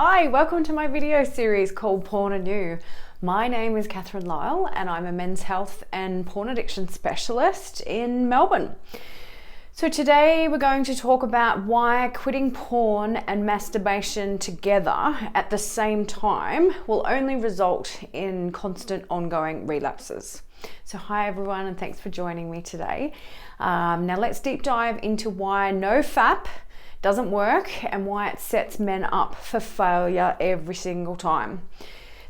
Hi, welcome to my video series called Porn Anew. My name is Catherine Lyle and I'm a men's health and porn addiction specialist in Melbourne. So today we're going to talk about why quitting porn and masturbation together at the same time will only result in constant ongoing relapses. So hi everyone and thanks for joining me today. Now let's deep dive into why Nofap doesn't work and why it sets men up for failure every single time.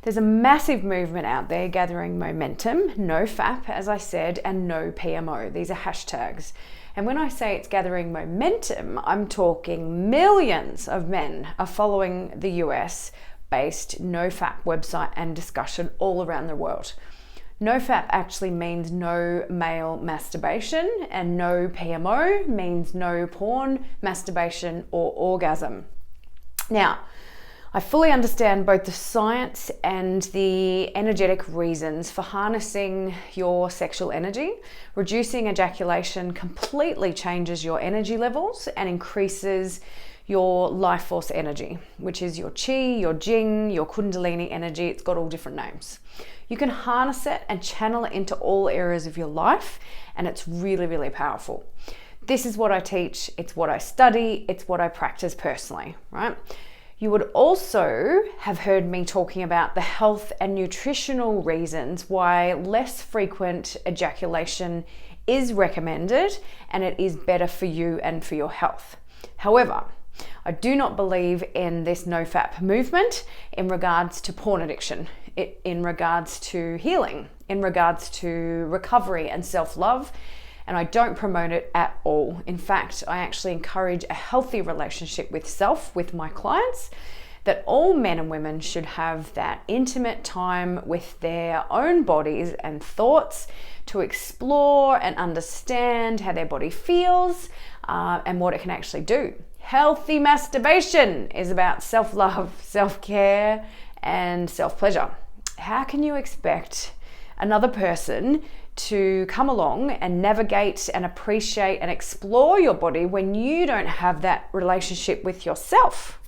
There's a massive movement out there gathering momentum, Nofap, as I said, and no PMO. These are hashtags. And when I say it's gathering momentum, I'm talking millions of men are following the US-based Nofap website and discussion all around the world. Nofap actually means no male masturbation, and no PMO means no porn, masturbation, or orgasm. Now, I fully understand both the science and the energetic reasons for harnessing your sexual energy. Reducing ejaculation completely changes your energy levels and increases your life force energy, which is your chi, your jing, your kundalini energy. It's got all different names. You can harness it and channel it into all areas of your life, and it's really, really powerful. This is what I teach, it's what I study, it's what I practice personally, right? You would also have heard me talking about the health and nutritional reasons why less frequent ejaculation is recommended and it is better for you and for your health. However, I do not believe in this Nofap movement in regards to porn addiction, in regards to healing, in regards to recovery and self-love, and I don't promote it at all. In fact, I actually encourage a healthy relationship with self with my clients, that all men and women should have that intimate time with their own bodies and thoughts to explore and understand how their body feels and what it can actually do. Healthy masturbation is about self-love, self-care, and self-pleasure. How can you expect another person to come along and navigate and appreciate and explore your body when you don't have that relationship with yourself?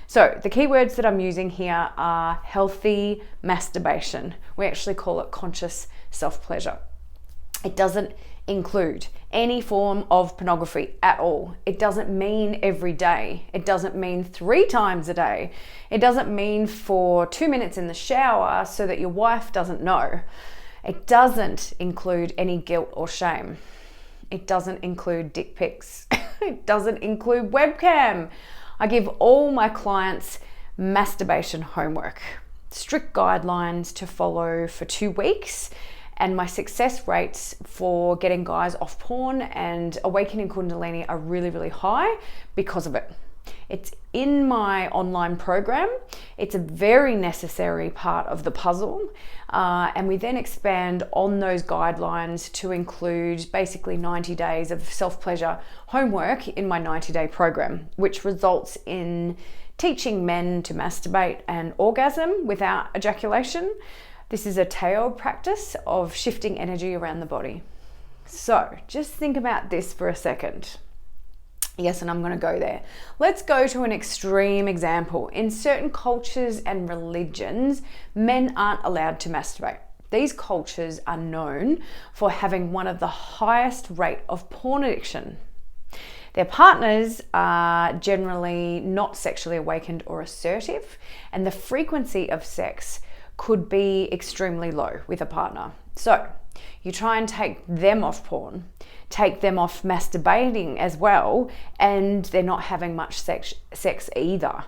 So the keywords that I'm using here are healthy masturbation. We actually call it conscious self-pleasure. It doesn't include any form of pornography at all. It doesn't mean every day. It doesn't mean 3 times a day. It doesn't mean for 2 minutes in the shower so that your wife doesn't know. It doesn't include any guilt or shame. It doesn't include dick pics. It doesn't include webcam. I give all my clients masturbation homework, strict guidelines to follow for 2 weeks. And my success rates for getting guys off porn and awakening Kundalini are really, really high because of it. It's in my online program. It's a very necessary part of the puzzle. And we then expand on those guidelines to include basically 90 days of self-pleasure homework in my 90-day program, which results in teaching men to masturbate and orgasm without ejaculation. This is a tail practice of shifting energy around the body. So just think about this for a second. Yes, and I'm going to go there. Let's go to an extreme example. In certain cultures and religions, men aren't allowed to masturbate. These cultures are known for having one of the highest rate of porn addiction. Their partners are generally not sexually awakened or assertive, and the frequency of sex could be extremely low with a partner. So you try and take them off porn, take them off masturbating as well, and they're not having much sex either.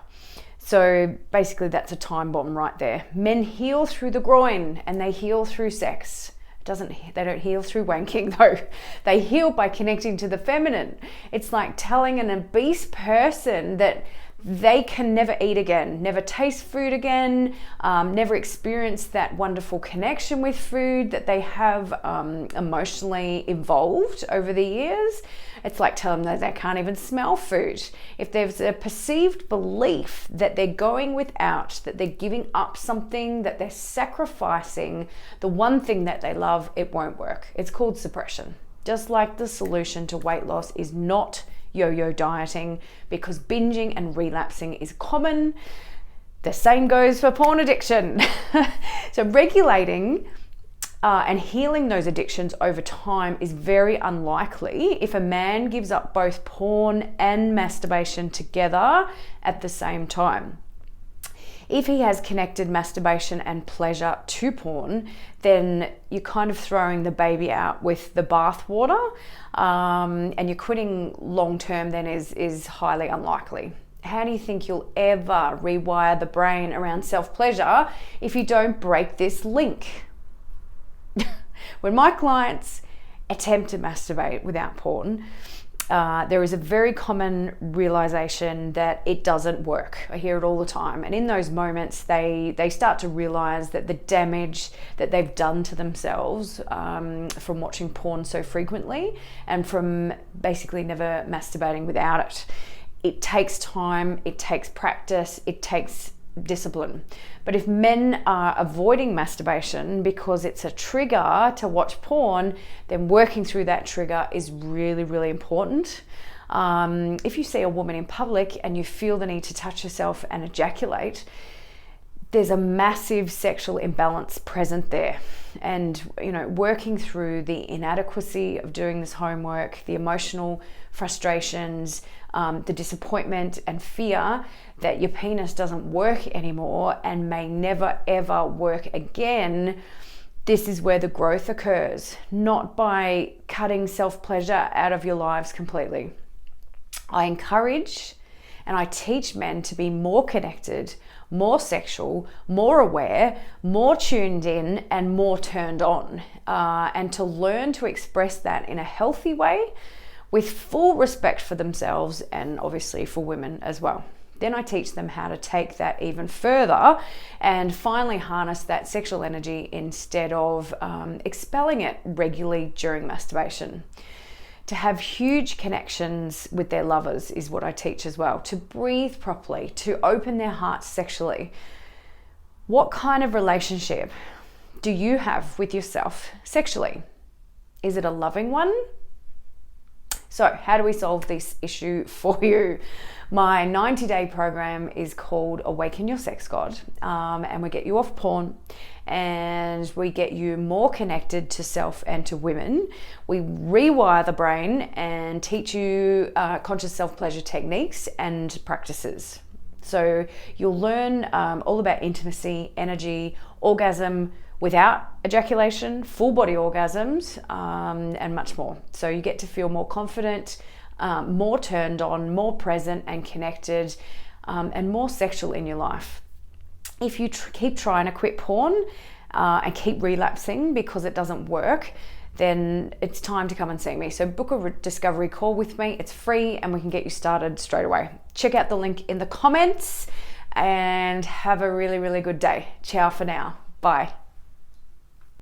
So basically that's a time bomb right there. Men heal through the groin and they heal through sex. They don't heal through wanking though. They heal by connecting to the feminine. It's like telling an obese person that they can never eat again, never taste food again, never experience that wonderful connection with food that they have emotionally evolved over the years. It's like telling them that they can't even smell food. If there's a perceived belief that they're going without, that they're giving up something, that they're sacrificing the one thing that they love, it won't work. It's called suppression. Just like the solution to weight loss is not yo-yo dieting, because binging and relapsing is common. The same goes for porn addiction. So regulating and healing those addictions over time is very unlikely if a man gives up both porn and masturbation together at the same time. If he has connected masturbation and pleasure to porn, then you're kind of throwing the baby out with the bathwater, and you're quitting long term then is highly unlikely. How do you think you'll ever rewire the brain around self-pleasure if you don't break this link? When my clients attempt to masturbate without porn, there is a very common realization that it doesn't work. I hear it all the time. And in those moments, they start to realize that the damage that they've done to themselves from watching porn so frequently and from basically never masturbating without it. It takes time, it takes practice, it takes discipline. But if men are avoiding masturbation because it's a trigger to watch porn, then working through that trigger is really, really important. If you see a woman in public and you feel the need to touch yourself and ejaculate, there's a massive sexual imbalance present there. And working through the inadequacy of doing this homework, the emotional frustrations, the disappointment and fear that your penis doesn't work anymore and may never ever work again, this is where the growth occurs, not by cutting self-pleasure out of your lives completely. I encourage and I teach men to be more connected, more sexual, more aware, more tuned in, and more turned on, and to learn to express that in a healthy way with full respect for themselves and obviously for women as well. Then I teach them how to take that even further and finally harness that sexual energy instead of expelling it regularly during masturbation. To have huge connections with their lovers is what I teach as well. To breathe properly, to open their hearts sexually. What kind of relationship do you have with yourself sexually? Is it a loving one? So how do we solve this issue for you? My 90-day program is called Awaken Your Sex God, and we get you off porn and we get you more connected to self and to women. We rewire the brain and teach you conscious self-pleasure techniques and practices. So you'll learn all about intimacy, energy, orgasm, without ejaculation, full body orgasms, and much more. So you get to feel more confident, more turned on, more present and connected, and more sexual in your life. If you keep trying to quit porn and keep relapsing because it doesn't work, then it's time to come and see me. So book a discovery call with me. It's free and we can get you started straight away. Check out the link in the comments and have a really, really good day. Ciao for now. Bye.